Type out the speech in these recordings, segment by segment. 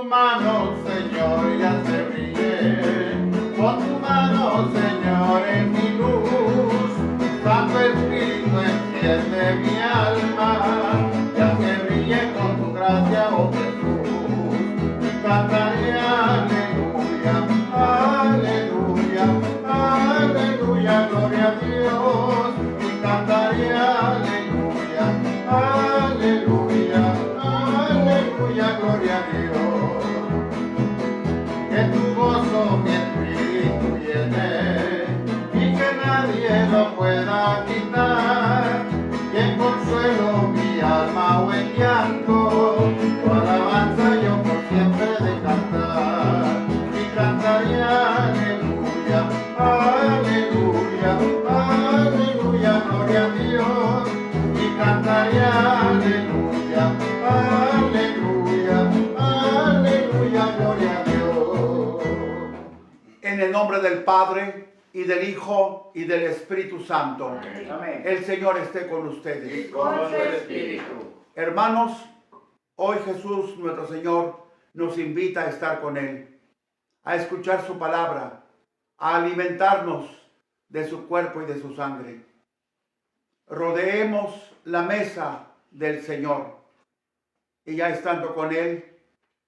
tu mano, Señor, y hace brille. Con tu mano, Señor, es mi luz. Santo Espíritu, enciende mi alma. Y hace brille con tu gracia, oh Jesús. Cantaré aleluya, aleluya, aleluya, gloria a Dios. Y cantaré aleluya, aleluya, aleluya, gloria a Dios. Que tu gozo mi espíritu llene y que nadie lo pueda quitar. Y en consuelo mi alma o en llanto, tu alabanza yo por siempre de cantar. Y cantaré aleluya, aleluya, aleluya, gloria a Dios. Y cantaré aleluya, aleluya, aleluya, gloria a Dios. En el nombre del Padre, y del Hijo, y del Espíritu Santo. Amén. El Señor esté con ustedes. Y con su espíritu. Hermanos, hoy Jesús, nuestro Señor, nos invita a estar con Él, a escuchar su palabra, a alimentarnos de su cuerpo y de su sangre. Rodeemos la mesa del Señor y ya estando con Él,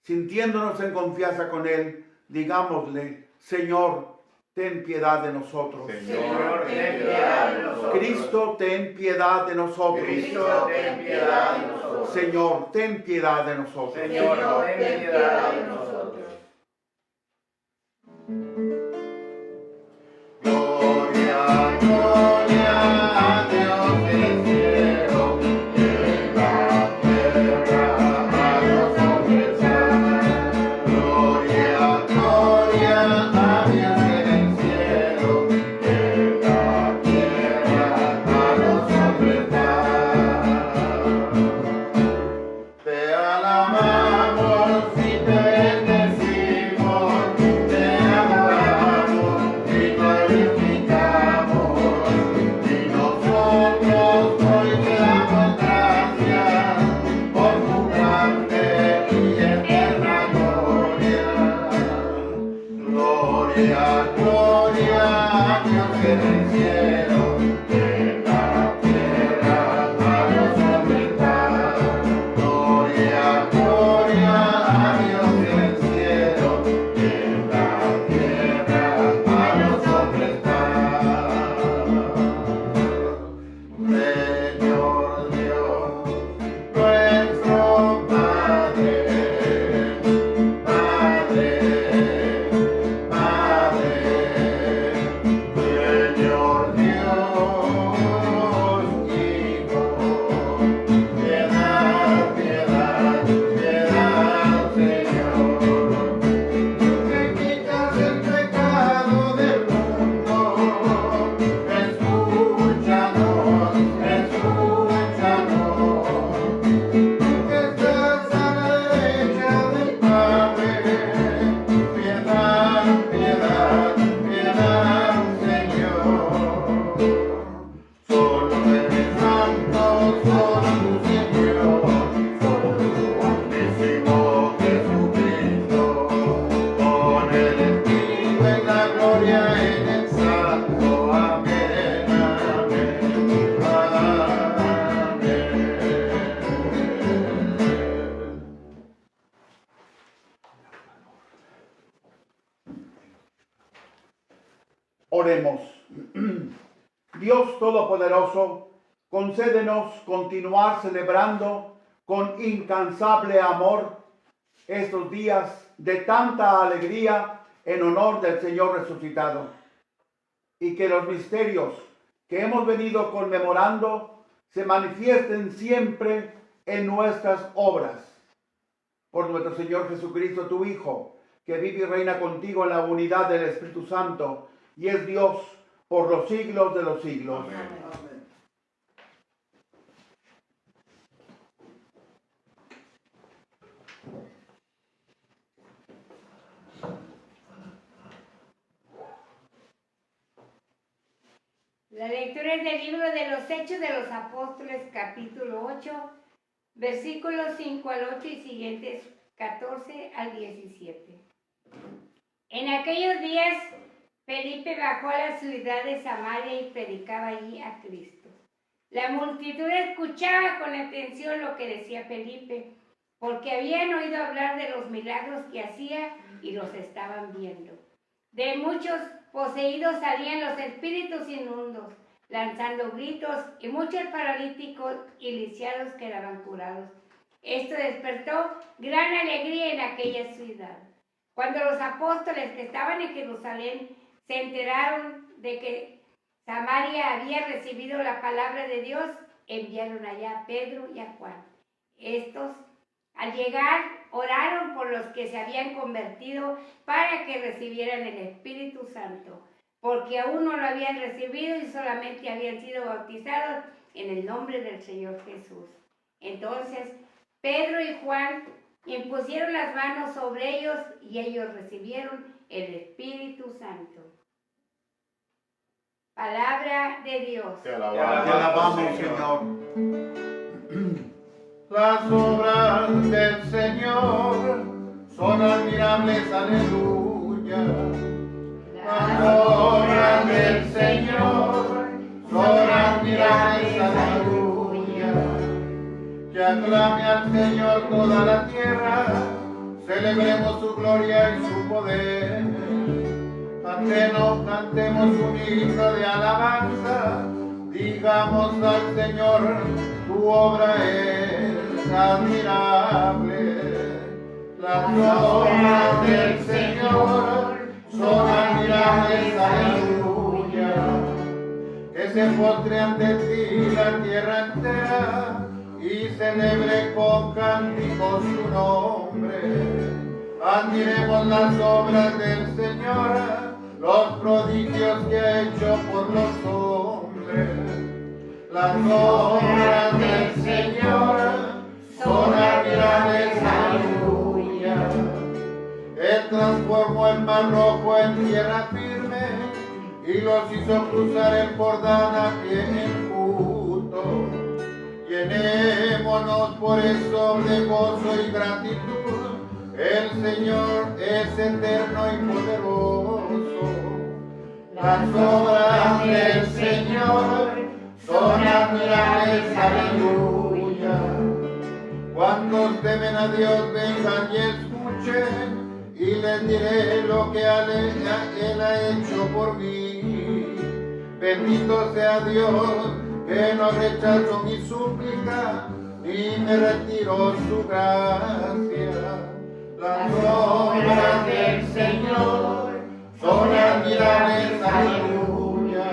sintiéndonos en confianza con Él, digámosle: Señor, ten piedad de nosotros. Señor, ten piedad de nosotros. Cristo, ten piedad de nosotros. Cristo, ten piedad de nosotros. Señor, ten piedad de nosotros. Señor, ten piedad de nosotros. Gloria, gloria a Dios del cielo, y en la tierra a los hombres da. Gloria, gloria a Dios del cielo, y en la tierra a los hombres da. Te alabamos y te bendecimos, te adoramos y glorificamos, y nosotros hoy te damos gracias por tu grande y eterna gloria. Gloria, gloria a Dios en el cielo, en la tierra a los hombres da. Gloria, gloria a Dios en el cielo, en la tierra a los hombres da. Señor Dios, nuestro Padre, Padre, Padre, Señor Dios, Hijo, piedad, piedad, piedad, Señor. Que quitas el pecado del mundo, escúchanos, escúchanos. Que estás a la derecha del Padre, piedad, piedad, piedad, Señor. Solo eres santo, solo tú, Señor, solo tú, amísimo Jesucristo, con el Espíritu en la gloria, en el santo, amén, amén, amén. Oremos. Dios Todopoderoso, concédenos continuar celebrando con incansable amor estos días de tanta alegría en honor del Señor resucitado, y que los misterios que hemos venido conmemorando se manifiesten siempre en nuestras obras. Por nuestro Señor Jesucristo, tu Hijo, que vive y reina contigo en la unidad del Espíritu Santo, y es Dios por los siglos de los siglos. Amén. La lectura es del libro de los Hechos de los Apóstoles, capítulo 8, versículos 5 al 8 y siguientes 14 al 17. En aquellos días, Felipe bajó a la ciudad de Samaria y predicaba allí a Cristo. La multitud escuchaba con atención lo que decía Felipe, porque habían oído hablar de los milagros que hacía y los estaban viendo. De muchos poseídos salían los espíritus inmundos, lanzando gritos, y muchos paralíticos y lisiados quedaban curados. Esto despertó gran alegría en aquella ciudad. Cuando los apóstoles que estaban en Jerusalén se enteraron de que Samaria había recibido la palabra de Dios, enviaron allá a Pedro y a Juan. Estos, al llegar, oraron por los que se habían convertido para que recibieran el Espíritu Santo, porque aún no lo habían recibido y solamente habían sido bautizados en el nombre del Señor Jesús. Entonces, Pedro y Juan impusieron las manos sobre ellos y ellos recibieron el Espíritu Santo. Palabra de Dios. Te alabamos, Señor. Las obras del Señor son admirables, aleluya. Las obras del Señor son admirables, aleluya. Que aclame al Señor toda la tierra, celebremos su gloria y su poder. Cantemos un himno de alabanza, digamos al Señor, tu obra es admirable. Las obras del Señor son admirables, aleluya. Que se postre ante ti la tierra entera y celebre con cánticos tu nombre. Admiremos las obras del Señor, los prodigios que ha hecho por los hombres. Las obras del Señor son admirables, aleluya. Él transformó el mar rojo en tierra firme y los hizo cruzar el Jordán a pie enjuto. Llenémonos por eso de gozo y gratitud. El Señor es eterno y poderoso. Las obras del Señor son admirables, aleluya. Cuantos temen a Dios vengan y escuchen, y les diré lo que Él ha hecho por mí. Bendito sea Dios, que no rechazó mi súplica, ni me retiró su gracia. Las obras del Señor son admirables, aleluya.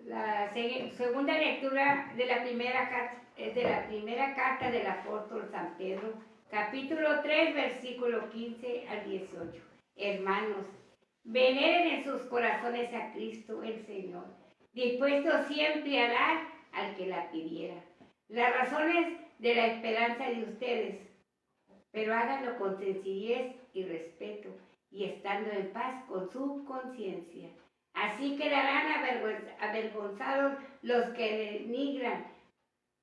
La segunda lectura de la primera carta del apóstol San Pedro, capítulo 3, versículo 15 al 18. Hermanos, veneren en sus corazones a Cristo el Señor, dispuestos siempre a dar al que la pidiera. Las razones de la esperanza de ustedes, pero háganlo con sencillez y respeto, y estando en paz con su conciencia. Así quedarán avergonzados los que denigran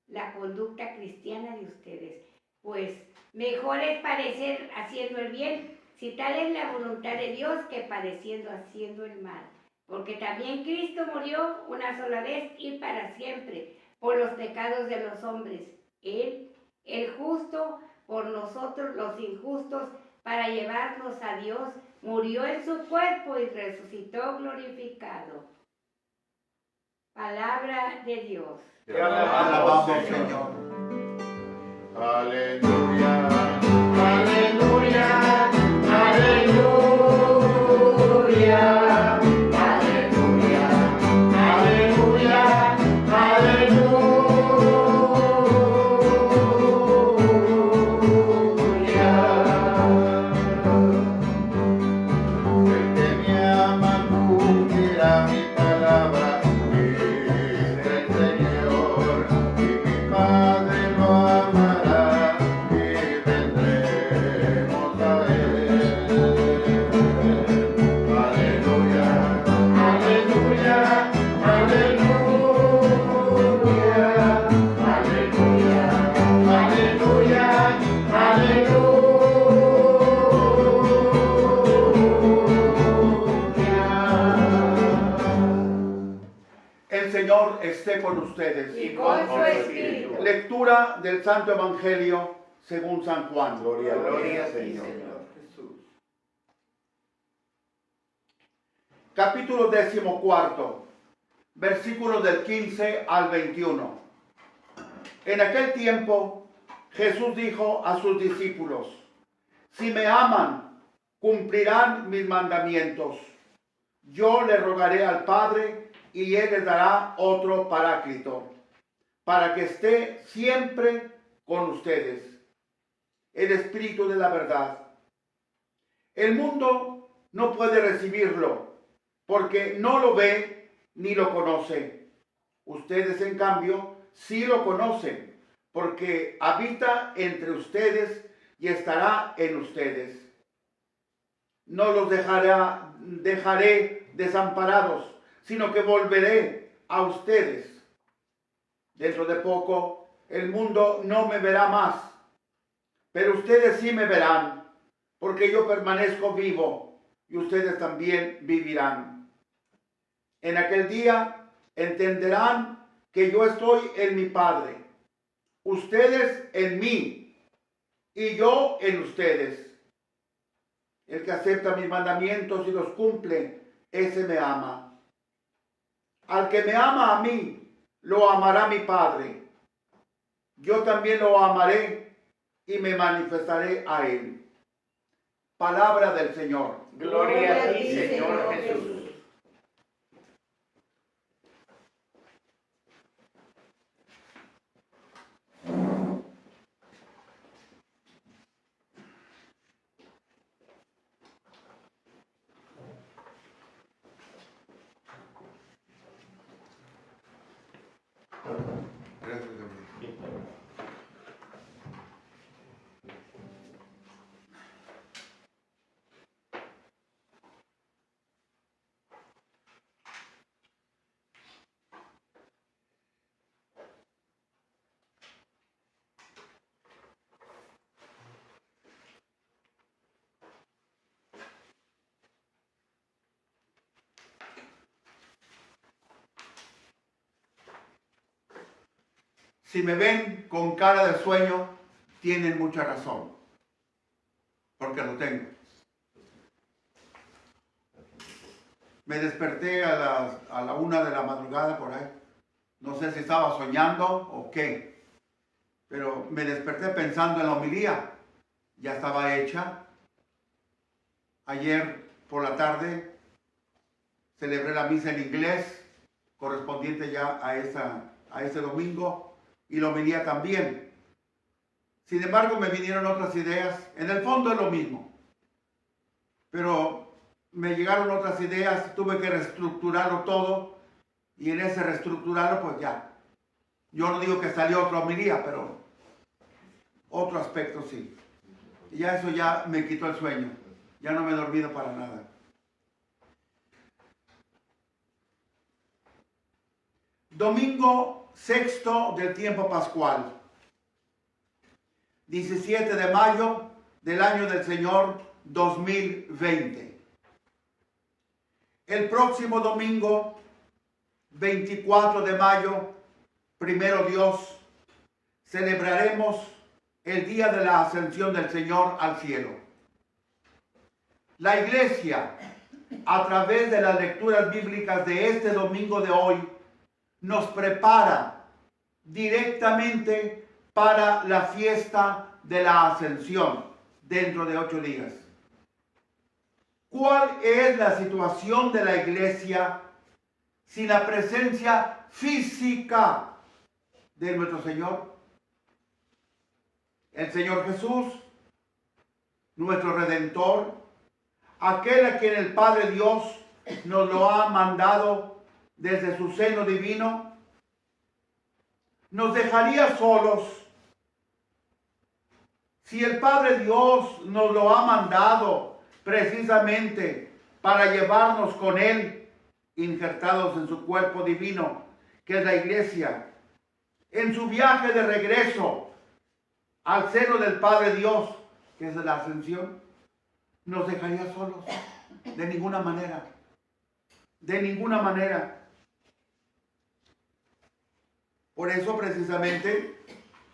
la conducta cristiana de ustedes, pues mejor es padecer haciendo el bien, si tal es la voluntad de Dios, que padeciendo haciendo el mal. Porque también Cristo murió una sola vez y para siempre por los pecados de los hombres. Él, el justo, por nosotros los injustos, para llevarnos a Dios, murió en su cuerpo y resucitó glorificado. Palabra de Dios. Te alabamos, Señor. Aleluya, aleluya, aleluya. Aleluya, aleluya, aleluya. El que me ama cumplirá mi palabra, es el Señor, y mi Padre lo amará, y Señor esté con ustedes. Y con su espíritu. Lectura del Santo Evangelio según San Juan. Gloria Gloria a a ti, ti, Señor. Jesús. Capítulo 14, versículos del 15 al 21. En aquel tiempo Jesús dijo a sus discípulos: si me aman, cumplirán mis mandamientos. Yo le rogaré al Padre y Él les dará otro Paráclito, para que esté siempre con ustedes, el Espíritu de la verdad. El mundo no puede recibirlo, porque no lo ve ni lo conoce. Ustedes, en cambio, sí lo conocen, porque habita entre ustedes y estará en ustedes. No los dejaré desamparados, sino que volveré a ustedes. Dentro de poco el mundo no me verá más, pero ustedes sí me verán, porque yo permanezco vivo y ustedes también vivirán. En aquel día entenderán que yo estoy en mi Padre, ustedes en mí y yo en ustedes. El que acepta mis mandamientos y los cumple, ese me ama. Al que me ama a mí, lo amará mi Padre. Yo también lo amaré y me manifestaré a él. Palabra del Señor. Gloria a ti, Señor Jesús. Gracias, Gabriel. Si me ven con cara de sueño, tienen mucha razón, porque lo tengo. Me desperté a la 1 de la madrugada por ahí. No sé si estaba soñando o qué, pero me desperté pensando en la homilía. Ya estaba hecha. Ayer por la tarde celebré la misa en inglés, correspondiente ya a ese domingo, y la homilía también. Sin embargo, me vinieron otras ideas. En el fondo es lo mismo, pero me llegaron otras ideas, tuve que reestructurarlo todo, y en ese reestructurarlo, pues ya. Yo no digo que salió otra homilía, pero otro aspecto sí. Y ya eso ya me quitó el sueño. Ya no me he dormido para nada. Domingo sexto del tiempo pascual. 17 de mayo del año del Señor 2020. El próximo domingo, 24 de mayo, primero Dios, celebraremos el día de la ascensión del Señor al cielo. La Iglesia, a través de las lecturas bíblicas de este domingo de hoy, nos prepara directamente para la fiesta de la ascensión dentro de 8 días. ¿Cuál es la situación de la Iglesia sin la presencia física de nuestro Señor? El Señor Jesús, nuestro Redentor, aquel a quien el Padre Dios nos lo ha mandado desde su seno divino, nos dejaría solos. Si el Padre Dios nos lo ha mandado precisamente para llevarnos con Él, injertados en su cuerpo divino, que es la Iglesia, en su viaje de regreso al seno del Padre Dios, que es la ascensión, nos dejaría solos. De ninguna manera. De ninguna manera. Por eso precisamente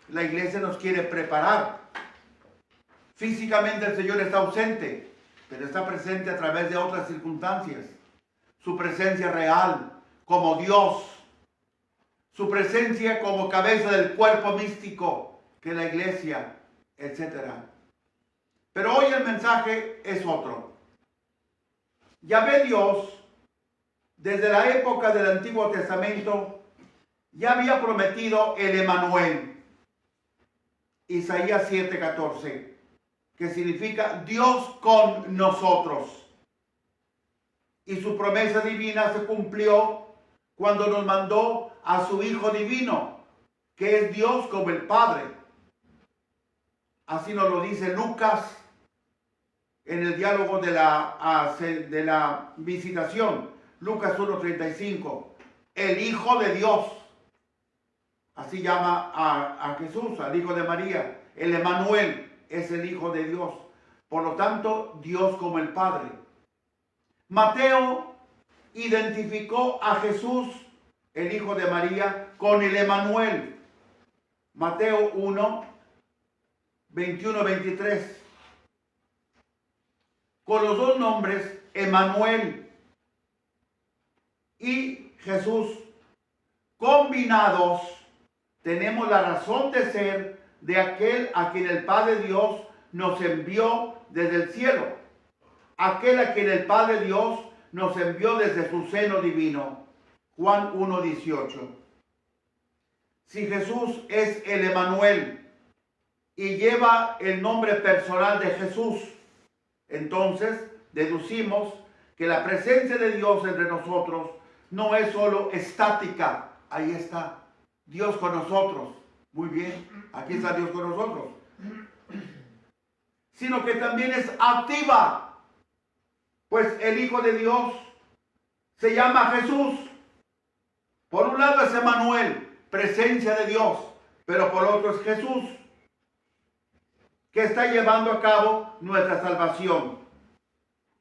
la iglesia nos quiere preparar. Físicamente el Señor está ausente, pero está presente a través de otras circunstancias. Su presencia real como Dios, su presencia como cabeza del cuerpo místico que es la iglesia, etc. Pero hoy el mensaje es otro. Yahvé Dios, desde la época del Antiguo Testamento, ya había prometido el Emanuel, Isaías 7:14, que significa Dios con nosotros. Y su promesa divina se cumplió cuando nos mandó a su Hijo divino, que es Dios como el Padre. Así nos lo dice Lucas en el diálogo de la visitación. Lucas 1:35. El Hijo de Dios. Así llama a Jesús, al Hijo de María. El Emanuel es el Hijo de Dios. Por lo tanto, Dios como el Padre. Mateo identificó a Jesús, el Hijo de María, con el Emanuel. Mateo 1, 21-23. Con los dos nombres, Emanuel y Jesús, combinados, tenemos la razón de ser de aquel a quien el Padre Dios nos envió desde el cielo. Aquel a quien el Padre Dios nos envió desde su seno divino. Juan 1:18. Si Jesús es el Emanuel y lleva el nombre personal de Jesús, entonces deducimos que la presencia de Dios entre nosotros no es solo estática. Ahí está, Dios con nosotros. Muy bien, aquí está Dios con nosotros. Sino que también es activa. Pues el Hijo de Dios se llama Jesús. Por un lado es Emanuel, presencia de Dios, pero por otro es Jesús, que está llevando a cabo nuestra salvación,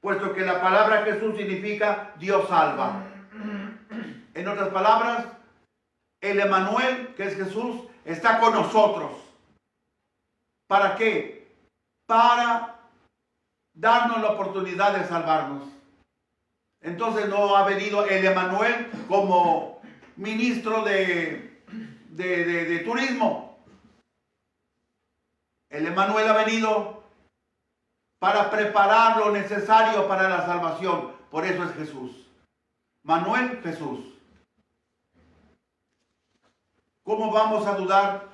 puesto que la palabra Jesús significa Dios salva. En otras palabras, el Emanuel, que es Jesús, está con nosotros. ¿Para qué? Para darnos la oportunidad de salvarnos. Entonces no ha venido el Emanuel como ministro de turismo. El Emanuel ha venido para preparar lo necesario para la salvación. Por eso es Jesús. Manuel, Jesús. ¿Cómo vamos a dudar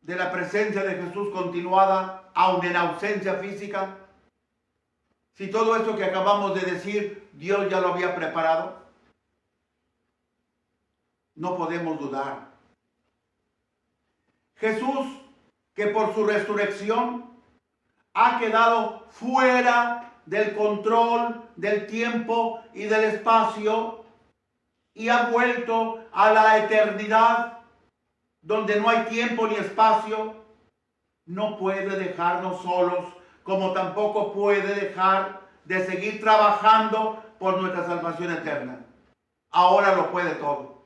de la presencia de Jesús continuada, aun en ausencia física? Si todo esto que acabamos de decir, Dios ya lo había preparado. No podemos dudar. Jesús, que por su resurrección ha quedado fuera del control del tiempo y del espacio y ha vuelto a la eternidad, donde no hay tiempo ni espacio, no puede dejarnos solos, como tampoco puede dejar de seguir trabajando por nuestra salvación eterna. Ahora lo puede todo.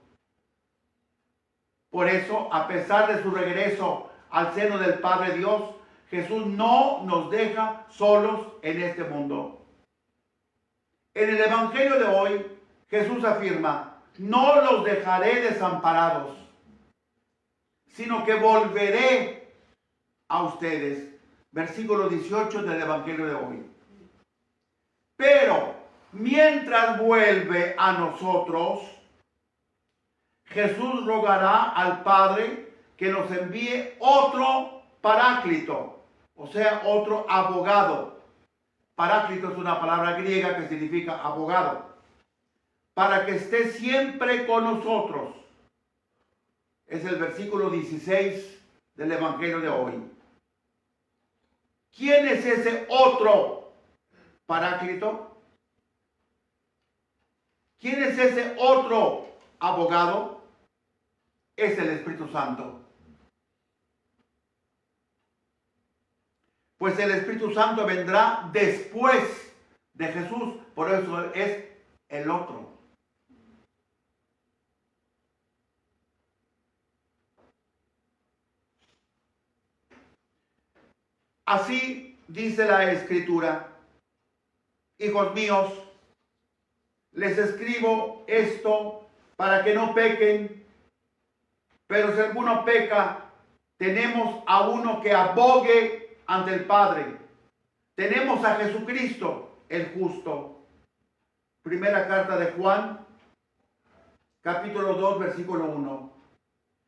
Por eso, a pesar de su regreso al seno del Padre Dios, Jesús no nos deja solos en este mundo. En el Evangelio de hoy, Jesús afirma: no los dejaré desamparados, sino que volveré a ustedes. Versículo 18 del Evangelio de hoy. Pero mientras vuelve a nosotros, Jesús rogará al Padre que nos envíe otro paráclito, o sea, otro abogado. Paráclito es una palabra griega que significa abogado, para que esté siempre con nosotros. Es el versículo 16 del Evangelio de hoy. ¿Quién es ese otro paráclito? ¿Quién es ese otro abogado? Es el Espíritu Santo. Pues el Espíritu Santo vendrá después de Jesús, por eso es el otro. Así dice la Escritura: hijos míos, les escribo esto para que no pequen, pero si alguno peca, tenemos a uno que abogue ante el Padre. Tenemos a Jesucristo, el justo. Primera carta de Juan, capítulo 2, versículo 1.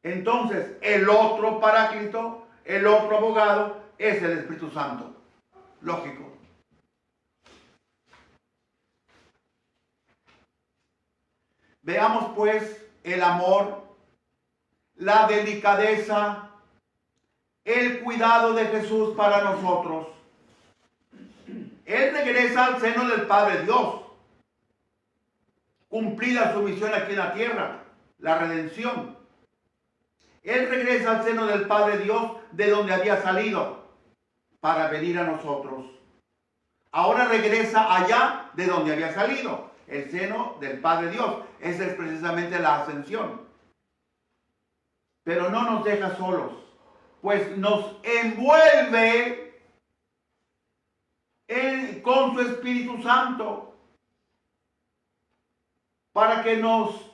Entonces, el otro Paráclito, el otro abogado, es el Espíritu Santo. Lógico. Veamos pues el amor, la delicadeza, el cuidado de Jesús para nosotros. Él regresa al seno del Padre Dios, cumplida su misión aquí en la tierra, la redención. Él regresa al seno del Padre Dios de donde había salido para venir a nosotros. Ahora regresa allá de donde había salido, el seno del Padre Dios. Esa es precisamente la ascensión. Pero no nos deja solos, pues nos envuelve con su Espíritu Santo para que nos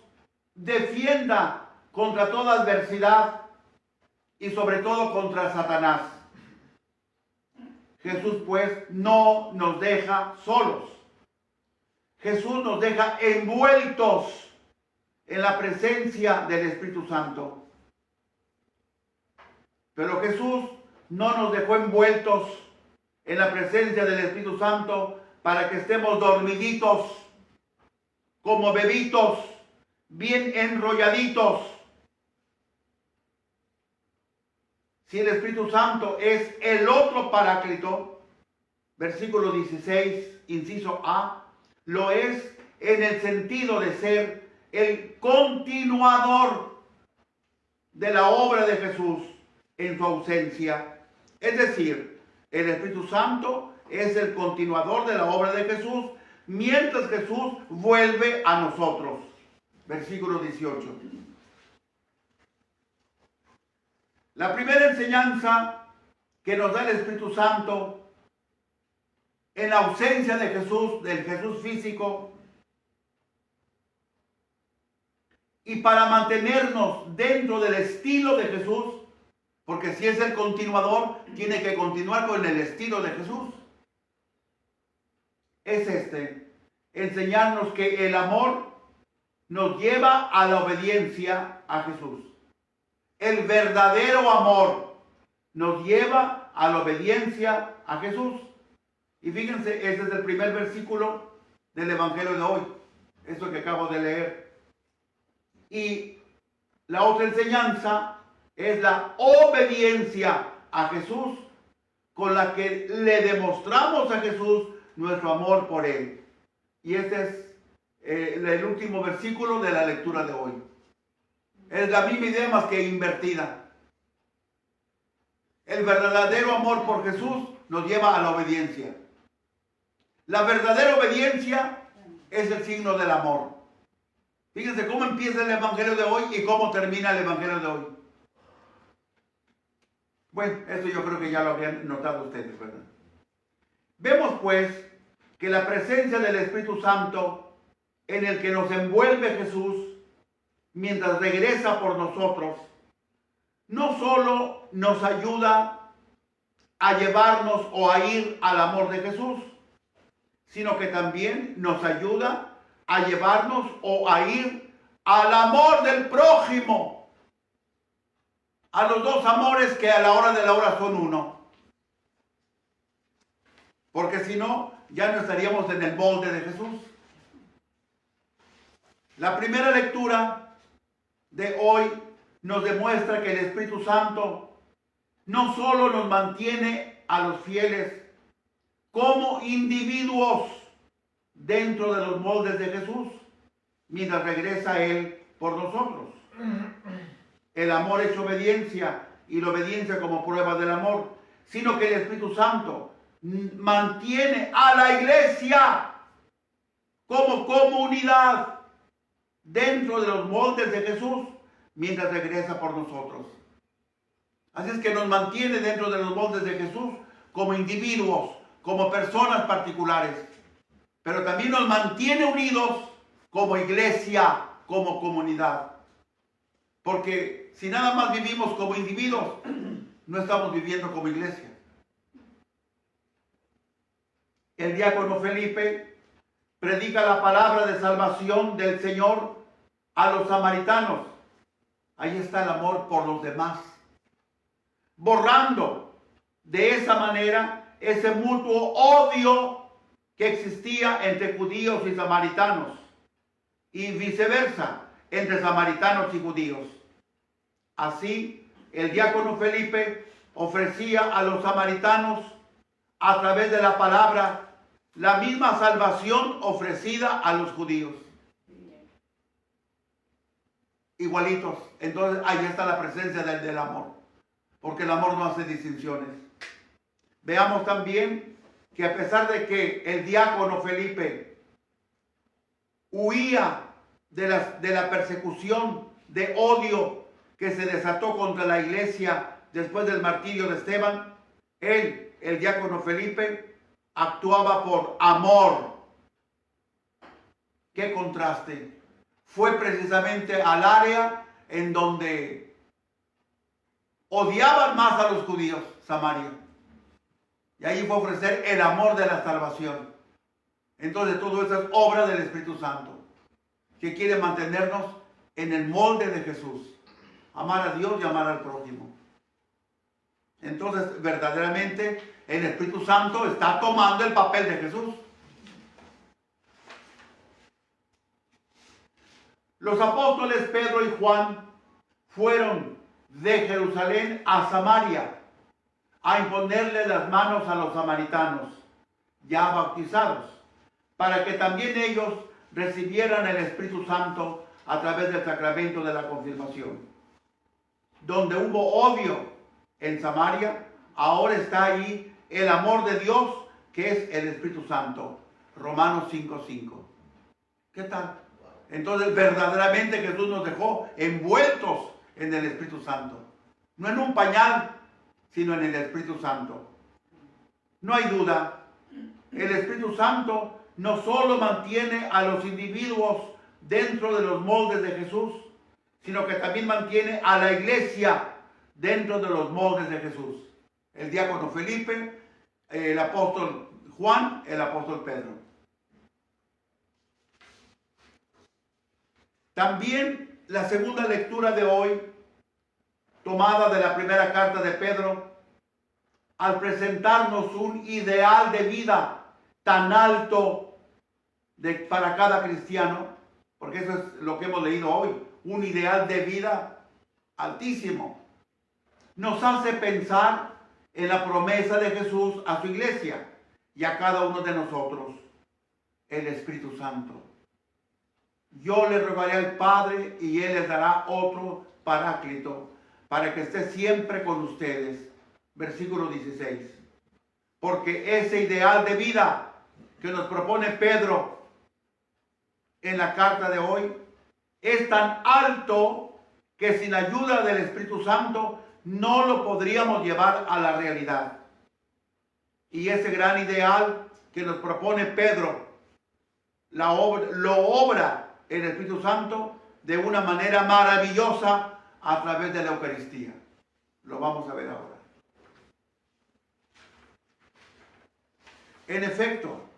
defienda contra toda adversidad y sobre todo contra Satanás. Jesús pues no nos deja solos. Jesús nos deja envueltos en la presencia del Espíritu Santo. Pero Jesús no nos dejó envueltos en la presencia del Espíritu Santo para que estemos dormiditos, como bebitos, bien enrolladitos. Si el Espíritu Santo es el otro Paráclito, versículo 16, inciso A, lo es en el sentido de ser el continuador de la obra de Jesús en su ausencia. Es decir, el Espíritu Santo es el continuador de la obra de Jesús mientras Jesús vuelve a nosotros. Versículo 18. La primera enseñanza que nos da el Espíritu Santo en la ausencia de Jesús, del Jesús físico, y para mantenernos dentro del estilo de Jesús, porque si es el continuador, tiene que continuar con el estilo de Jesús. Es enseñarnos que el amor nos lleva a la obediencia a Jesús. El verdadero amor nos lleva a la obediencia a Jesús. Y fíjense, ese es el primer versículo del Evangelio de hoy, esto que acabo de leer. Y la otra enseñanza es la obediencia a Jesús, con la que le demostramos a Jesús nuestro amor por Él. Y este es el último versículo de la lectura de hoy. Es la misma idea más que invertida. El verdadero amor por Jesús nos lleva a la obediencia. La verdadera obediencia es el signo del amor. Fíjense cómo empieza el Evangelio de hoy y cómo termina el Evangelio de hoy. Bueno, esto yo creo que ya lo habían notado ustedes, ¿verdad? Vemos pues que la presencia del Espíritu Santo en el que nos envuelve Jesús mientras regresa por nosotros, no solo nos ayuda a llevarnos o a ir al amor de Jesús, sino que también nos ayuda a llevarnos o a ir al amor del prójimo, a los dos amores que a la hora de la hora son uno. Porque si no, ya no estaríamos en el molde de Jesús. La primera lectura de hoy nos demuestra que el Espíritu Santo no solo nos mantiene a los fieles como individuos dentro de los moldes de Jesús, mientras regresa Él por nosotros. El amor hecho obediencia y la obediencia como prueba del amor, sino que el Espíritu Santo mantiene a la iglesia como comunidad dentro de los moldes de Jesús mientras regresa por nosotros. Así es que nos mantiene dentro de los moldes de Jesús como individuos, como personas particulares, pero también nos mantiene unidos como iglesia, como comunidad. Porque si nada más vivimos como individuos, no estamos viviendo como iglesia. El diácono Felipe predica la palabra de salvación del Señor a los samaritanos. Ahí está el amor por los demás, borrando de esa manera ese mutuo odio que existía entre judíos y samaritanos, y viceversa, entre samaritanos y judíos. Así, el diácono Felipe ofrecía a los samaritanos, a través de la palabra, la misma salvación ofrecida a los judíos. Igualitos. Entonces, ahí está la presencia del amor, porque el amor no hace distinciones. Veamos también que a pesar de que el diácono Felipe huía de la persecución, de odio que se desató contra la iglesia después del martirio de Esteban, él, el diácono Felipe, actuaba por amor. ¡Qué contraste! Fue precisamente al área en donde odiaban más a los judíos, Samaria. Y ahí fue a ofrecer el amor de la salvación. Entonces todo eso es obra del Espíritu Santo, que quiere mantenernos en el molde de Jesús. Amar a Dios y amar al prójimo. Entonces verdaderamente el Espíritu Santo está tomando el papel de Jesús. Los apóstoles Pedro y Juan fueron de Jerusalén a Samaria a imponerle las manos a los samaritanos ya bautizados, para que también ellos recibieran el Espíritu Santo a través del sacramento de la confirmación. Donde hubo odio en Samaria, ahora está ahí el amor de Dios, que es el Espíritu Santo. Romanos 5:5. ¿Qué tal? Entonces verdaderamente Jesús nos dejó envueltos en el Espíritu Santo. No en un pañal, sino en el Espíritu Santo. No hay duda, el Espíritu Santo no solo mantiene a los individuos dentro de los moldes de Jesús, sino que también mantiene a la iglesia dentro de los moldes de Jesús. El diácono Felipe, el apóstol Juan, el apóstol Pedro. También la segunda lectura de hoy, tomada de la primera carta de Pedro, al presentarnos un ideal de vida tan alto para cada cristiano, porque eso es lo que hemos leído hoy, un ideal de vida altísimo, nos hace pensar en la promesa de Jesús a su iglesia y a cada uno de nosotros, el Espíritu Santo. Yo le rogaré al Padre y Él les dará otro paráclito para que esté siempre con ustedes. Versículo 16. Porque ese ideal de vida que nos propone Pedro en la carta de hoy es tan alto que sin ayuda del Espíritu Santo no lo podríamos llevar a la realidad. Y ese gran ideal que nos propone Pedro lo obra el Espíritu Santo de una manera maravillosa a través de la Eucaristía. Lo vamos a ver ahora. En efecto,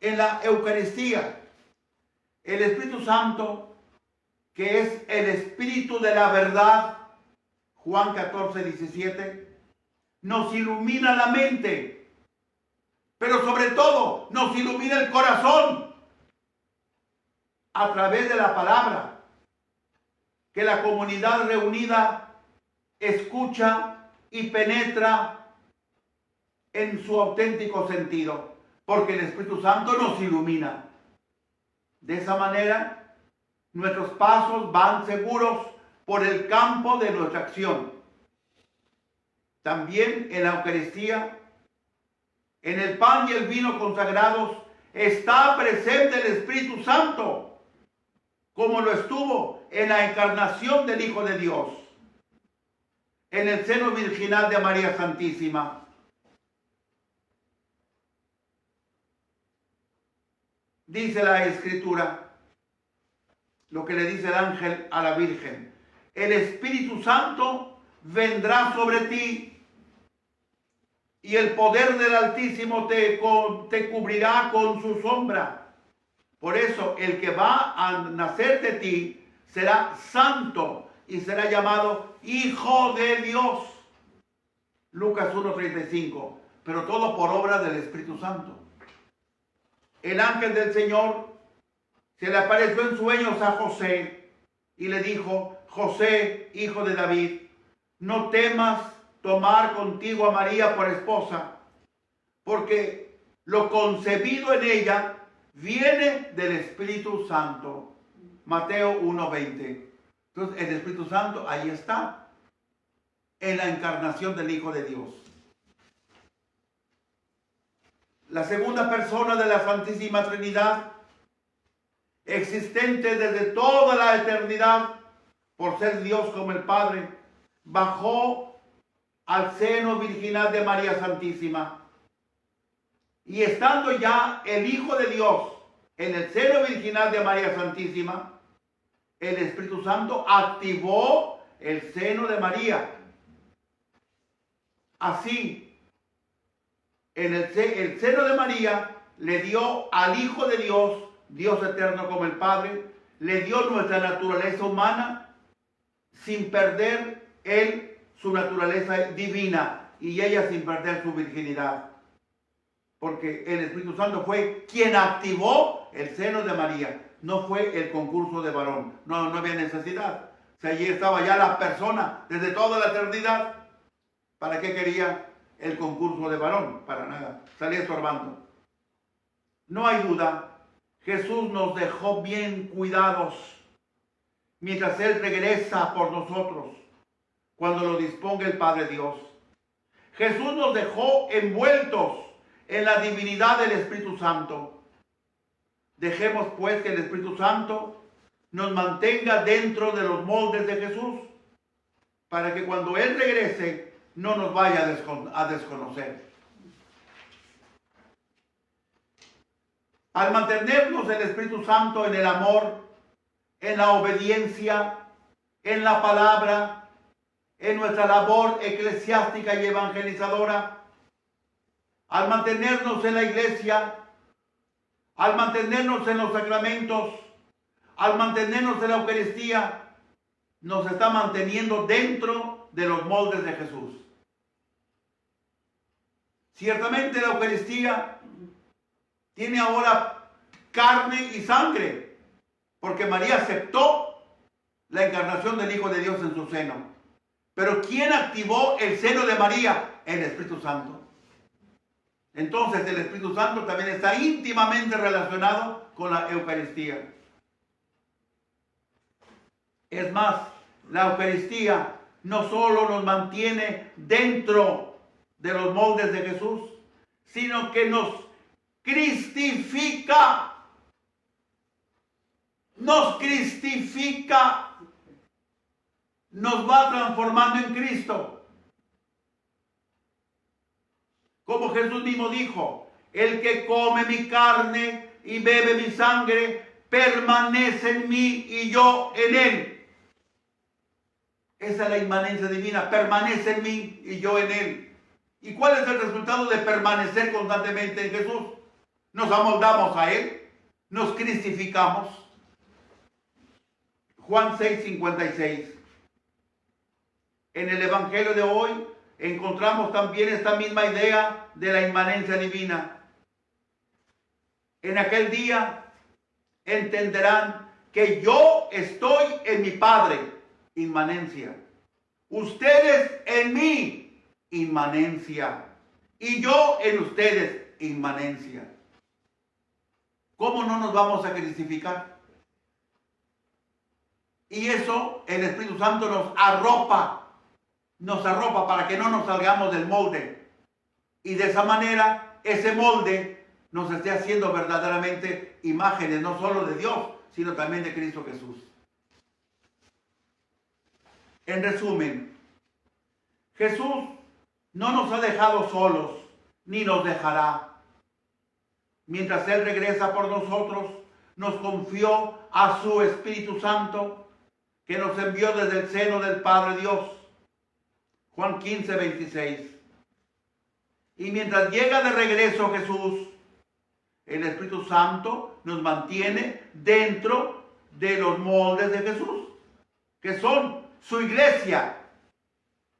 en la Eucaristía, el Espíritu Santo, que es el Espíritu de la verdad, Juan 14:17, nos ilumina la mente, pero sobre todo nos ilumina el corazón a través de la palabra que la comunidad reunida escucha y penetra en su auténtico sentido, porque el Espíritu Santo nos ilumina. De esa manera, nuestros pasos van seguros por el campo de nuestra acción. También en la Eucaristía, en el pan y el vino consagrados, está presente el Espíritu Santo, como lo estuvo en la encarnación del Hijo de Dios, en el seno virginal de María Santísima. dice la Escritura, lo que le dice el ángel a la Virgen: el Espíritu Santo vendrá sobre ti y el poder del Altísimo te cubrirá con su sombra. Por eso el que va a nacer de ti será santo y será llamado Hijo de Dios. Lucas 1:35. Pero todo por obra del Espíritu Santo. El ángel del Señor se le apareció en sueños a José y le dijo: José, hijo de David, no temas tomar contigo a María por esposa, porque lo concebido en ella viene del Espíritu Santo. Mateo 1:20. Entonces el Espíritu Santo ahí está, en la encarnación del Hijo de Dios. La segunda persona de la Santísima Trinidad, existente desde toda la eternidad, por ser Dios como el Padre, bajó al seno virginal de María Santísima. Y estando ya el Hijo de Dios en el seno virginal de María Santísima, el Espíritu Santo activó el seno de María. Así, el seno de María le dio al Hijo de Dios, Dios eterno como el Padre, le dio nuestra naturaleza humana sin perder él su naturaleza divina y ella sin perder su virginidad. Porque el Espíritu Santo fue quien activó el seno de María, no fue el concurso de varón. No había necesidad. O sea, allí estaba ya la persona desde toda la eternidad. ¿Para qué quería el concurso de varón? Para nada. Salía estorbando. No hay duda, Jesús nos dejó bien cuidados mientras Él regresa por nosotros, cuando lo disponga el Padre Dios. Jesús nos dejó envueltos en la divinidad del Espíritu Santo. Dejemos pues que el Espíritu Santo nos mantenga dentro de los moldes de Jesús, para que cuando Él regrese no nos vaya a desconocer. Al mantenernos el Espíritu Santo en el amor, en la obediencia, en la palabra, en nuestra labor eclesiástica y evangelizadora, al mantenernos en la iglesia, al mantenernos en los sacramentos, al mantenernos en la Eucaristía, nos está manteniendo dentro de los moldes de Jesús. Ciertamente la Eucaristía tiene ahora carne y sangre, porque María aceptó la encarnación del Hijo de Dios en su seno. Pero ¿quién activó el seno de María? El Espíritu Santo. Entonces el Espíritu Santo también está íntimamente relacionado con la Eucaristía. Es más, la Eucaristía no solo nos mantiene dentro de los moldes de Jesús, sino que nos cristifica. Nos cristifica. Nos va transformando en Cristo. Como Jesús mismo dijo: el que come mi carne y bebe mi sangre permanece en mí y yo en él. Esa es la inmanencia divina, permanece en mí y yo en él. ¿Y cuál es el resultado de permanecer constantemente en Jesús? Nos amoldamos a él, nos cristificamos. Juan 6:56. En el Evangelio de hoy encontramos también esta misma idea de la inmanencia divina. En aquel día entenderán que yo estoy en mi Padre, inmanencia. Ustedes en mí, inmanencia. Y yo en ustedes, inmanencia. ¿Cómo no nos vamos a cristificar? Y eso el Espíritu Santo nos arropa para que no nos salgamos del molde. Y de esa manera, ese molde nos esté haciendo verdaderamente imágenes, no solo de Dios, sino también de Cristo Jesús. En resumen, Jesús no nos ha dejado solos, ni nos dejará. mientras Él regresa por nosotros, nos confió a su Espíritu Santo, que nos envió desde el seno del Padre Dios. Juan 15, 26. Y mientras llega de regreso Jesús, el Espíritu Santo nos mantiene dentro de los moldes de Jesús, que son su iglesia,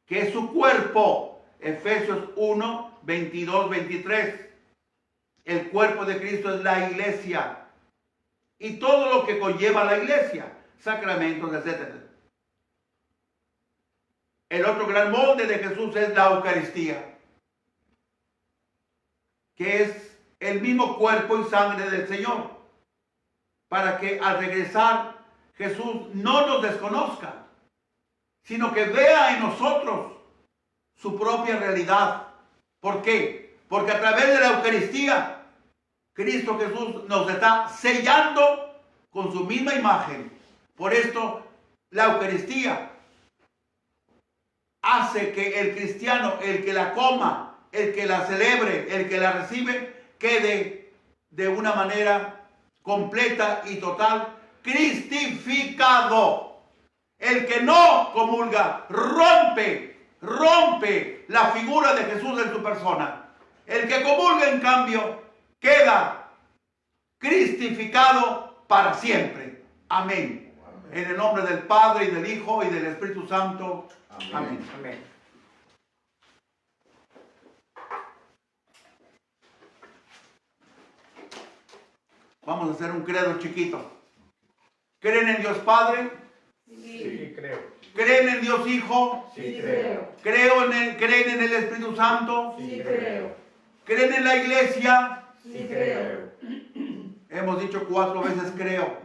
que es su cuerpo. Efesios 1, 22, 23. El cuerpo de Cristo es la iglesia y todo lo que conlleva la iglesia, sacramentos, etc. El otro gran molde de Jesús es la Eucaristía, que es el mismo cuerpo y sangre del Señor, para que al regresar Jesús no nos desconozca, sino que vea en nosotros su propia realidad. ¿Por qué? Porque a través de la Eucaristía, Cristo Jesús nos está sellando con su misma imagen. Por esto, la Eucaristía hace que el cristiano, el que la coma, el que la celebre, el que la recibe, quede de una manera completa y total cristificado. El que no comulga rompe la figura de Jesús en su persona. El que comulga, en cambio, queda cristificado para siempre. Amén. En el nombre del Padre, y del Hijo, y del Espíritu Santo. Amén. Amén. Vamos a hacer un credo chiquito. ¿Creen en Dios Padre? Sí, creo. ¿Creen en Dios Hijo? Sí, creo. ¿Creen en el Espíritu Santo? Sí, creo. ¿Creen en la iglesia? Sí, creo. Hemos dicho 4 veces creo.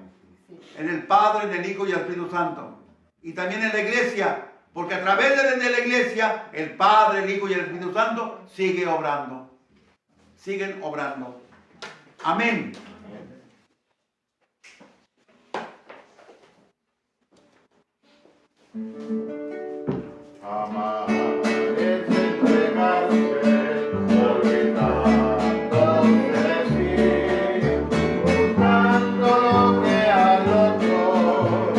En el Padre, en el Hijo y el Espíritu Santo. Y también en la iglesia. Porque a través de la iglesia, el Padre, el Hijo y el Espíritu Santo sigue obrando. Siguen obrando. Amén. Amar es entregarse, olvidándose de sí, buscando lo que al otro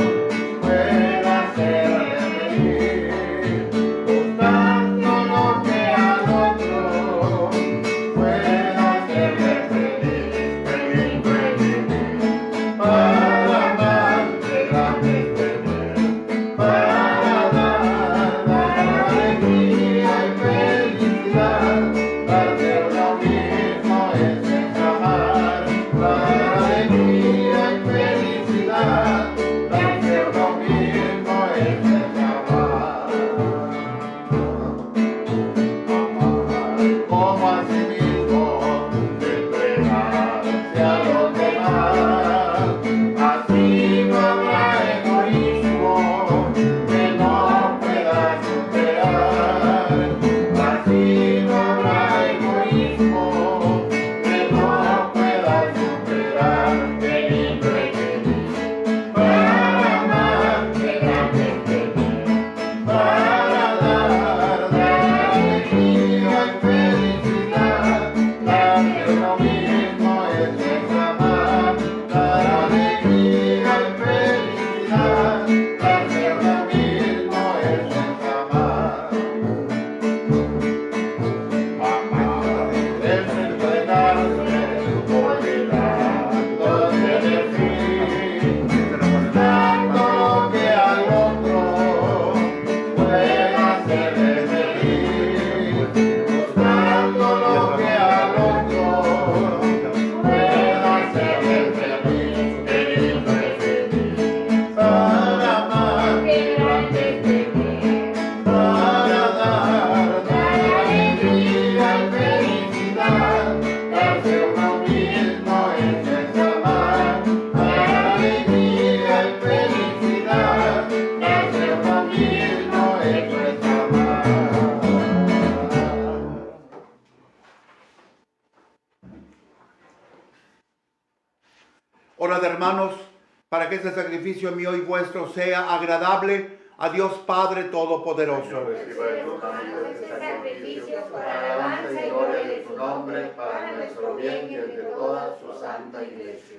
pueda hacerle feliz, buscando lo que al otro pueda hacerle feliz, feliz, para amar de grande tener, para dar alegría y felicidad, darte lo mismo es amar, dar alegría y felicidad, darte lo mismo es amar. Amar como a sí mismo, entregarse a los demás, así no habrá egoísmo que no pueda superar, así no habrá egoísmo que no pueda superar, qué lindo es vivir, para amar, qué grande es tener, para dar alegría y felicidad, darte lo mismo es amar, dar alegría y felicidad, darte lo mismo es amar. Amar es entregarse, olvidándose de sí, buscando lo que al otro pueda hacerle feliz, buscando lo que al otro pueda hacerle feliz, qué lindo es vivir, para amar, qué grande es tener, para dar alegría y felicidad, darse uno mismo es amar, dar alegría y felicidad, darse uno mismo es amar. Orad, hermanos, para que este sacrificio mío y vuestro sea agradable a Dios Padre Todopoderoso. Reciba de tus manos Este sacrificio por alabanza y gloria de tu nombre. nombre para nuestro bien y el de toda su santa iglesia.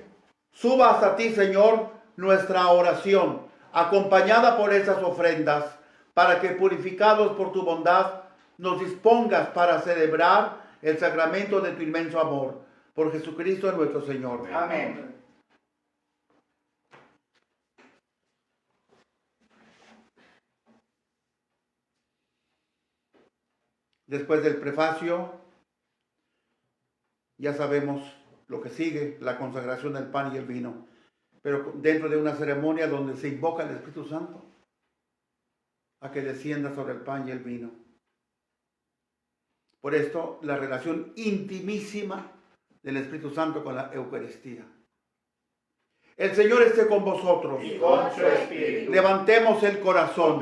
Suba hasta ti, Señor, nuestra oración, acompañada por esas ofrendas, para que, purificados por tu bondad, nos dispongas para celebrar el sacramento de tu inmenso amor. Por Jesucristo nuestro Señor. Amén. Después del prefacio, ya sabemos lo que sigue, la consagración del pan y el vino, pero dentro de una ceremonia donde se invoca al Espíritu Santo a que descienda sobre el pan y el vino. Por esto, la relación intimísima del Espíritu Santo con la Eucaristía. El Señor esté con vosotros. Y con su espíritu. Levantemos el corazón.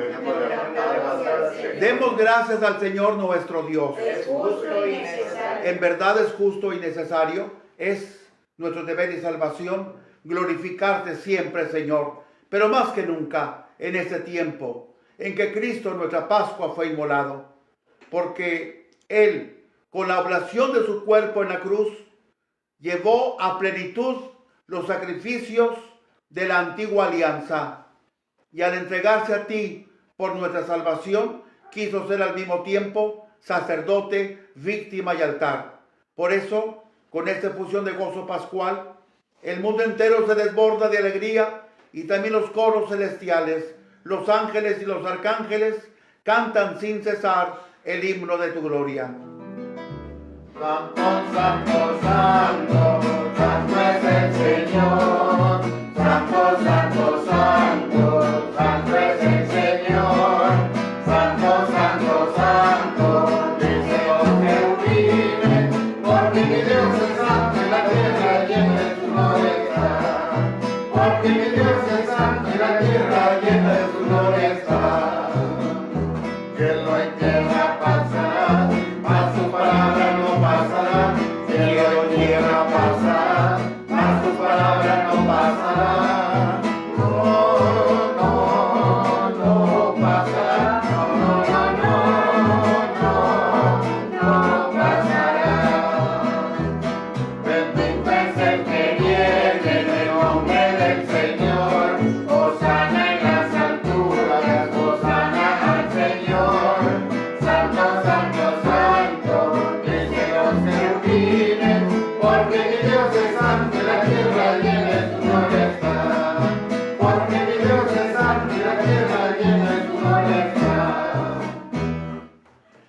Demos gracias al Señor nuestro Dios. Es justo y necesario. En verdad es justo y necesario, es nuestro deber y salvación glorificarte siempre, Señor, pero más que nunca en este tiempo en que Cristo, nuestra Pascua, fue inmolado, porque Él, con la oblación de su cuerpo en la cruz, llevó a plenitud los sacrificios de la antigua alianza, y al entregarse a ti por nuestra salvación, quiso ser al mismo tiempo sacerdote, víctima y altar. Por eso, con esta efusión de gozo pascual, el mundo entero se desborda de alegría, y también los coros celestiales, los ángeles y los arcángeles cantan sin cesar el himno de tu gloria. Santo, santo, santo, santo es el Señor. Santo, santo, santo, santo es el Señor. Santo, santo, santo, dice los querubines, porque mi Dios es santo y la tierra llena de su gloria. Porque mi Dios es santo y la tierra llena de su gloria está. Que lo entierra pasará, mas su palabra no pasará. Cielo y tierra pasará, mas tu palabra no pasará. No, no, no pasará. No, no pasará. Bendito es el que viene en el nombre del Señor. Hosana en las alturas, hosana al Señor. Santo, santo, santo, dice los querubines, porque mi Dios es santo y la tierra llena de su gloria está. Porque mi Dios es santo y la tierra llena de su gloria está.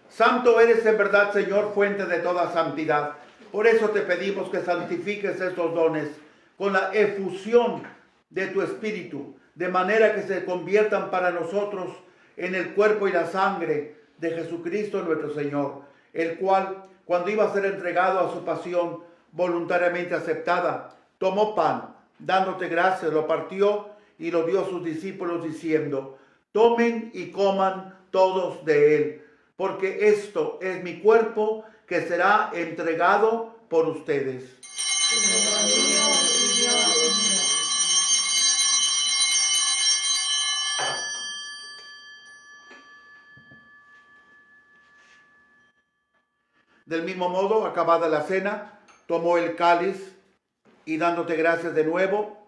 Santo eres en verdad, Señor, fuente de toda santidad. Por eso te pedimos que santifiques estos dones con la efusión de tu Espíritu, de manera que se conviertan para nosotros en el cuerpo y la sangre de Jesucristo nuestro Señor, el cual, cuando iba a ser entregado a su pasión voluntariamente aceptada, tomó pan, dándote gracias, lo partió y lo dio a sus discípulos diciendo: tomen y coman todos de él, porque esto es mi cuerpo que será entregado por ustedes. Del mismo modo, acabada la cena, tomó el cáliz y dándote gracias de nuevo,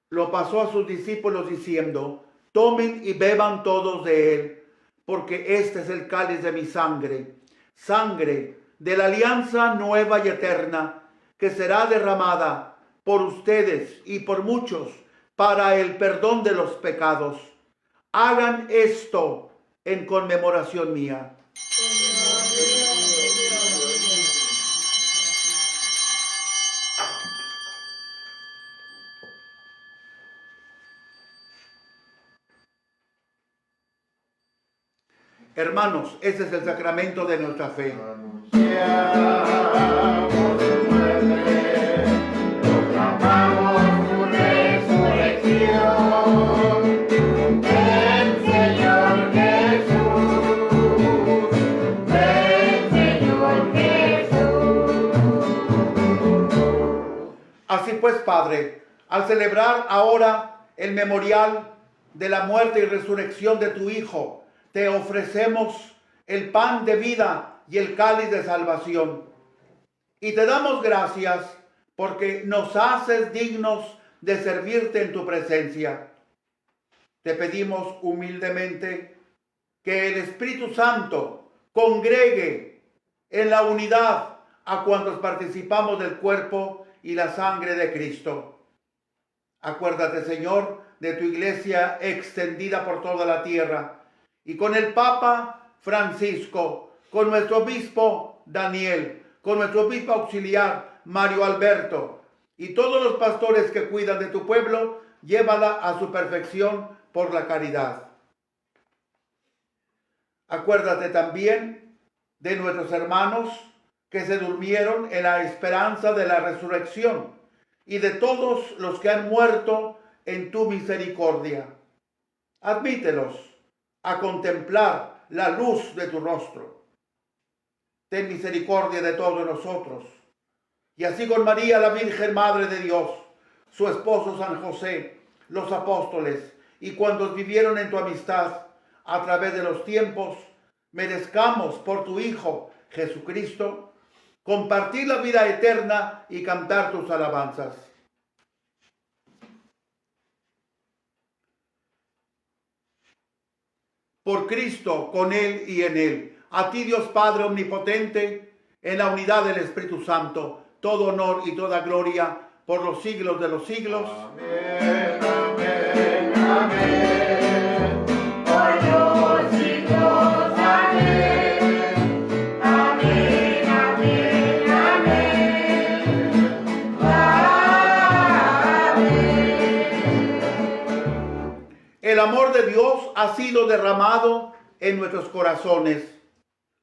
lo pasó a sus discípulos diciendo: tomen y beban todos de él, porque este es el cáliz de mi sangre, sangre de la alianza nueva y eterna, que será derramada por ustedes y por muchos para el perdón de los pecados. Hagan esto en conmemoración mía. Hermanos, ese es el sacramento de nuestra fe. Anunciamos tu muerte, proclamamos tu resurrección. Ven, Señor Jesús, ven, Señor Jesús. Así pues, Padre, al celebrar ahora el memorial de la muerte y resurrección de tu Hijo, te ofrecemos el pan de vida y el cáliz de salvación. Y te damos gracias porque nos haces dignos de servirte en tu presencia. Te pedimos humildemente que el Espíritu Santo congregue en la unidad a cuantos participamos del cuerpo y la sangre de Cristo. Acuérdate, Señor, de tu iglesia extendida por toda la tierra y con el Papa Francisco, con nuestro obispo Daniel, con nuestro obispo auxiliar Mario Alberto y todos los pastores que cuidan de tu pueblo, llévala a su perfección por la caridad. Acuérdate también de nuestros hermanos que se durmieron en la esperanza de la resurrección y de todos los que han muerto en tu misericordia. Admítelos a contemplar la luz de tu rostro. Ten misericordia de todos nosotros. Y así con María, la Virgen Madre de Dios, su esposo San José, los apóstoles y cuantos vivieron en tu amistad a través de los tiempos, merezcamos por tu Hijo Jesucristo compartir la vida eterna y cantar tus alabanzas. Por Cristo, con Él y en Él, a ti Dios Padre Omnipotente, en la unidad del Espíritu Santo, todo honor y toda gloria por los siglos de los siglos. Amén, amén, amén. Por los siglos, amén. Amén, amén, amén. Amén. El amor de Dios ha sido derramado en nuestros corazones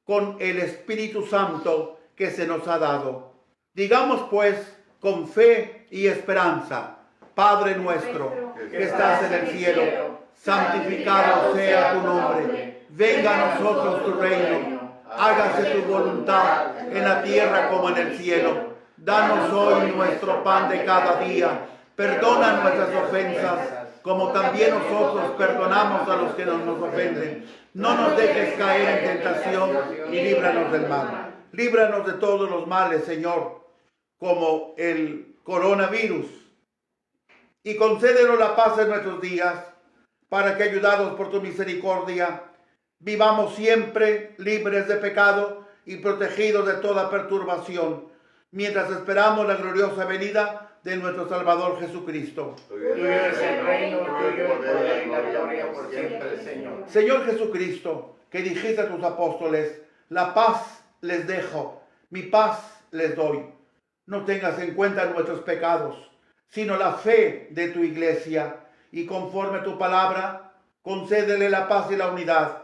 con el Espíritu Santo que se nos ha dado. Digamos pues con fe y esperanza: Padre nuestro que estás en el cielo, santificado sea tu nombre. Venga a nosotros tu reino. Hágase tu voluntad en la tierra como en el cielo. Danos hoy nuestro pan de cada día. Perdona nuestras ofensas, como también nosotros perdonamos a los que nos ofenden. No nos dejes caer en tentación y líbranos del mal. Líbranos de todos los males, Señor, como el coronavirus. Y concédenos la paz en nuestros días, para que, ayudados por tu misericordia, vivamos siempre libres de pecado y protegidos de toda perturbación, mientras esperamos la gloriosa venida de nuestro Salvador Jesucristo. Tuyo es el reino, tuyo el poder y la gloria por siempre, Señor. Señor Jesucristo, que dijiste a tus apóstoles: la paz les dejo, mi paz les doy. No tengas en cuenta nuestros pecados, sino la fe de tu iglesia, y conforme a tu palabra, concédele la paz y la unidad.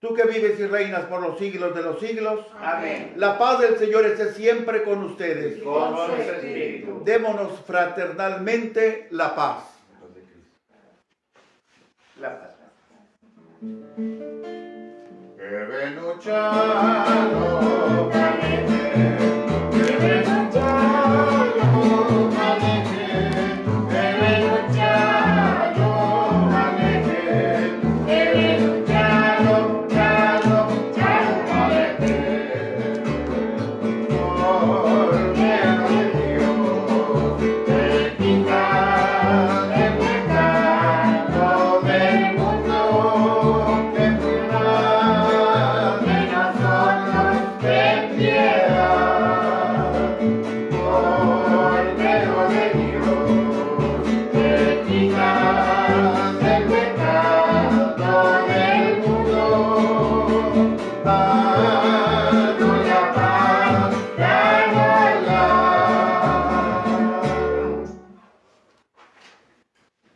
Tú que vives y reinas por los siglos de los siglos. Amén. La paz del Señor esté siempre con ustedes. Con su espíritu. Démonos fraternalmente la paz. La paz. Che venuciano, canete, che venuciano, canete, che venuciano, canete, che venuciano, ciano, ciano, canete. Cordero de Dios, el quitar el pecado del mundo, ten piedad de nosotros, ten piedad. Cordero de Dios, el quitar el pecado del mundo, danos la paz, danosla.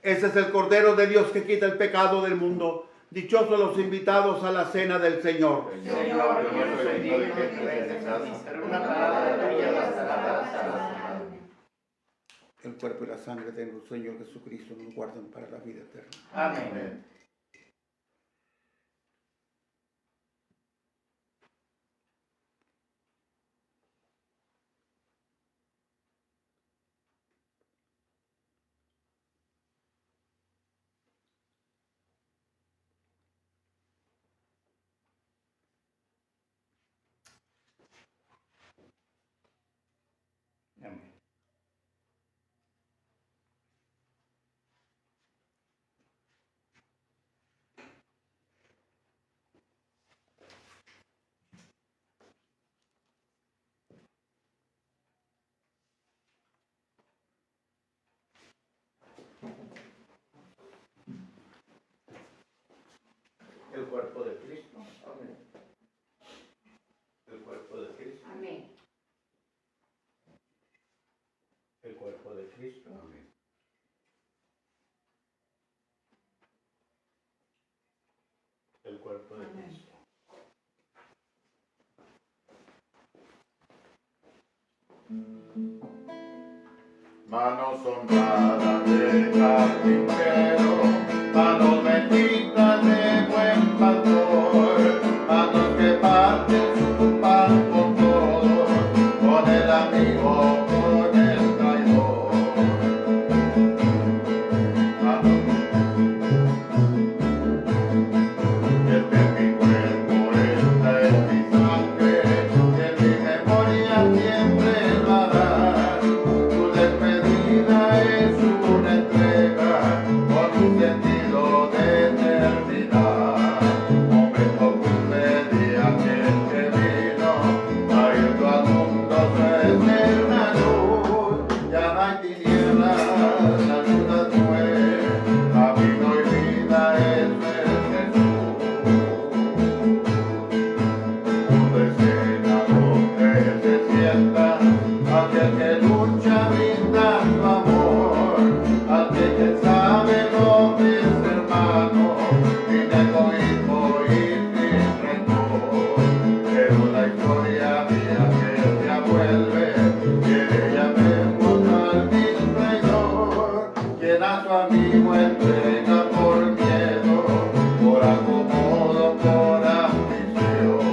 Ese es el Cordero de Dios que quita el pecado del mundo. Dichosos los invitados a la cena del Señor. Señor, yo no soy digno de que entres a mí, pero una palabra tuya bastará para El cuerpo y la sangre de nuestro Señor Jesucristo nos guarden para la vida eterna. Amén. el cuerpo de Cristo. Amén. El cuerpo de Cristo. Amén. El cuerpo de Cristo. Amén. El cuerpo de Amén. Cristo. Manos honradas de carpintero, manos benditas de buen pastor, manos que parten su pan con todos, con el amigo, con el traidor. Manos, este es mi cuerpo, esta es mi sangre, que mi memoria siempre lo hará. Tu despedida es una entrega con un sentido de eternidad. Momento cumple de aquel que vino, trayendo al mundo su eterna luz. Ya no hay tinieblas, la luz fue, camino y vida es Jesús. Una escena donde se sienta aquel que lucha brindando amor, aquel que sabe lo que es hermano, sin egoísmo y sin rencor. Pero la historia de aquel que vuelve, que llamemos al vil traidor, quien a su amigo entrega por miedo, por acomodo, por ambición.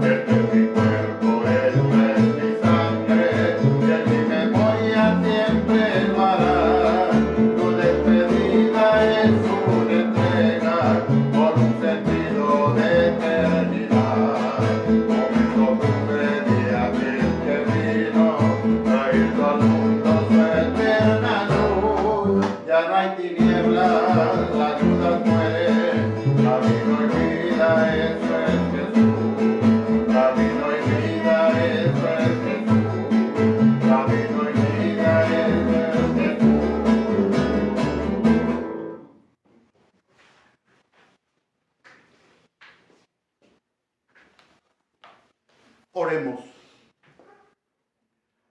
Este es mi cuerpo, esta es mi sangre, y en mi memoria siempre lo hará. Tu despedida es una entrega con un sentido de eternidad. Momento cumbre de aquel que vino, trayendo al mundo su eterna luz. Ya no hay tinieblas, la duda muere, camino y vida, eso es Jesús. Camino y vida, eso es Jesús. Camino y vida, eso es Jesús. Oremos.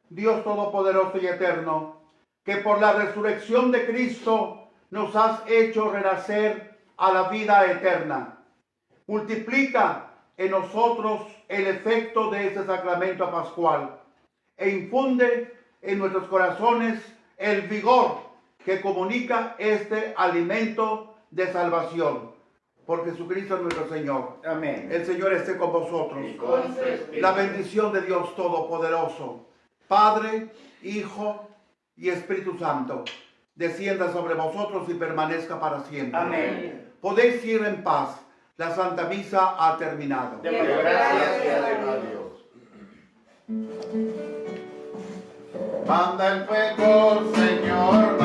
Dios Todopoderoso y Eterno, que por la resurrección de Cristo nos has hecho renacer a la vida eterna. Multiplica en nosotros el efecto de este sacramento pascual e infunde en nuestros corazones el vigor que comunica este alimento de salvación. Por Jesucristo nuestro Señor. Amén. El Señor esté con vosotros. Y con tu espíritu. La bendición de Dios Todopoderoso, Padre, Hijo y Espíritu Santo, descienda sobre vosotros y permanezca para siempre. Amén. Podéis ir en paz. La Santa Misa ha terminado. Demos gracias a Dios. Manda el fuego, Señor,